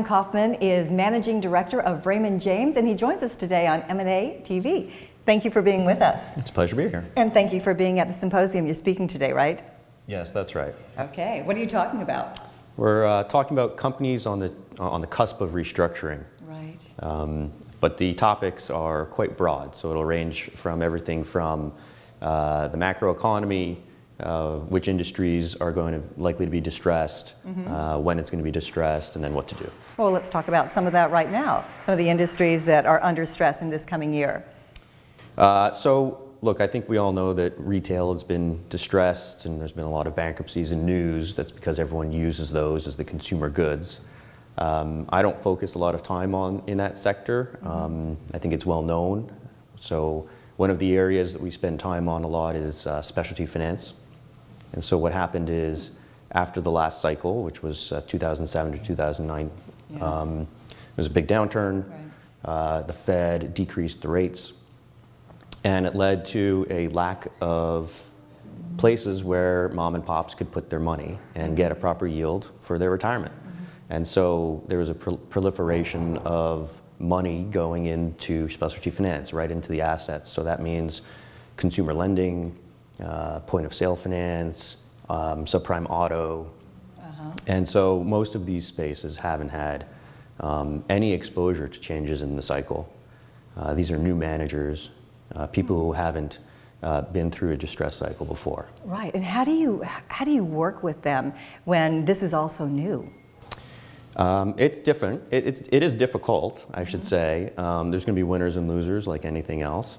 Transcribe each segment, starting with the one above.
Kauffman is Managing Director of Raymond James, and he joins us today on M&A TV. Thank you for being with us. It's a pleasure to be here. And thank you for being at the symposium. You're speaking today, right? Yes, that's right. Okay, what are you talking about? We're talking about companies on the cusp of restructuring. Right. But the topics are quite broad, so it'll range from everything from the macroeconomy, which industries are likely to be distressed, when it's going to be distressed, and then what to do. Well, let's talk about some of that right now. Some of the industries that are under stress in this coming year. Look, I think we all know that retail has been distressed, and there's been a lot of bankruptcies in news. That's because everyone uses those as the consumer goods. I don't focus a lot of time in that sector. I think it's well known. So one of the areas that we spend time on a lot is specialty finance. And so what happened is, after the last cycle, which was 2007 to 2009, there was a big downturn. Right. The Fed decreased the rates. And it led to a lack of places where mom and pops could put their money and get a proper yield for their retirement. And so there was a proliferation of money going into specialty finance, right into the assets. So that means consumer lending, point of sale finance, subprime auto. And so most of these spaces haven't had any exposure to changes in the cycle. These are new managers. People who haven't been through a distress cycle before. Right, and how do you work with them when this is also new? It's different. It is difficult, I should say. There's going to be winners and losers like anything else.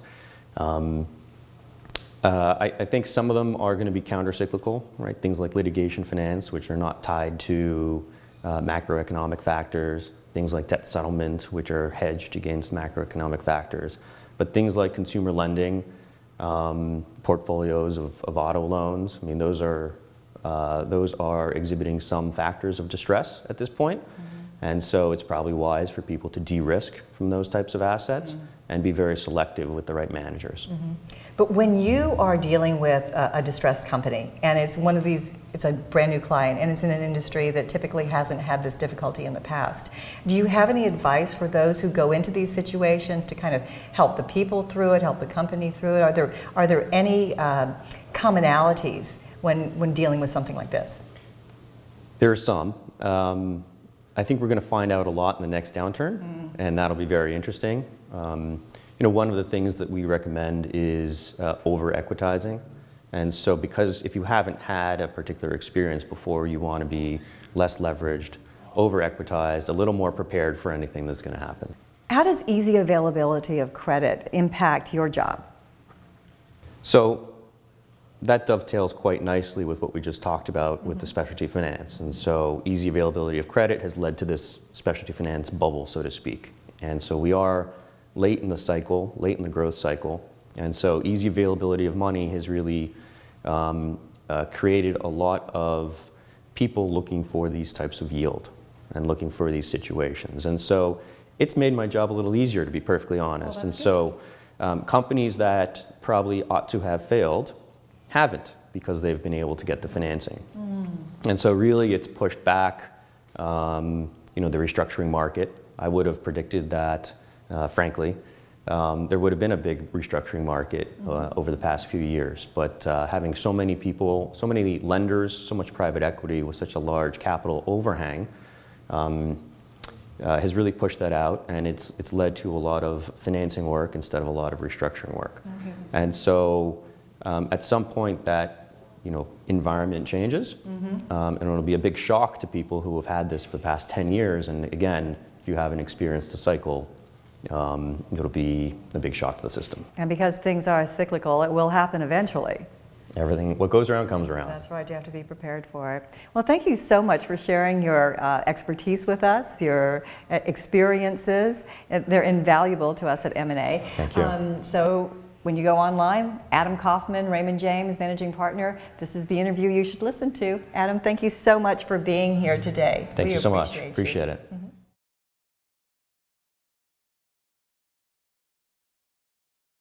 I think some of them are going to be counter-cyclical, right? Things like litigation finance, which are not tied to macroeconomic factors. Things like debt settlement, which are hedged against macroeconomic factors. But things like consumer lending, portfolios of auto loans, I mean, those are exhibiting some factors of distress at this point. And so it's probably wise for people to de-risk from those types of assets and be very selective with the right managers. But when you are dealing with a distressed company, and it's one of these, it's a brand new client, and it's in an industry that typically hasn't had this difficulty in the past, do you have any advice for those who go into these situations to kind of help the people through it, help the company through it? Are there any commonalities when dealing with something like this? There are some. I think we're going to find out a lot in the next downturn, and that'll be very interesting. One of the things that we recommend is over-equitizing. And so because if you haven't had a particular experience before, you want to be less leveraged, over-equitized, a little more prepared for anything that's going to happen. How does easy availability of credit impact your job? So that dovetails quite nicely with what we just talked about with the specialty finance. And so easy availability of credit has led to this specialty finance bubble, so to speak. And so we are late in the cycle, late in the growth cycle. And so easy availability of money has really created a lot of people looking for these types of yield and looking for these situations. And so it's made my job a little easier, to be perfectly honest. And so companies that probably ought to have failed haven't, because they've been able to get the financing. And so really it's pushed back the restructuring market. I would have predicted that, frankly, there would have been a big restructuring market over the past few years. But having so many people, so many lenders, so much private equity with such a large capital overhang has really pushed that out, and it's led to a lot of financing work instead of a lot of restructuring work. And so at some point that environment changes, and it'll be a big shock to people who have had this for the past 10 years. And again, if you haven't experienced a cycle, it'll be a big shock to the system. And because things are cyclical, it will happen eventually. Everything, what goes around comes around. That's right, you have to be prepared for it. Well, thank you so much for sharing your expertise with us, your experiences. They're invaluable to us at M&A. Thank you. So when you go online, Adam Kauffman, Raymond James, Managing Partner, this is the interview you should listen to. Adam, thank you so much for being here today. Thank you so much. Appreciate it.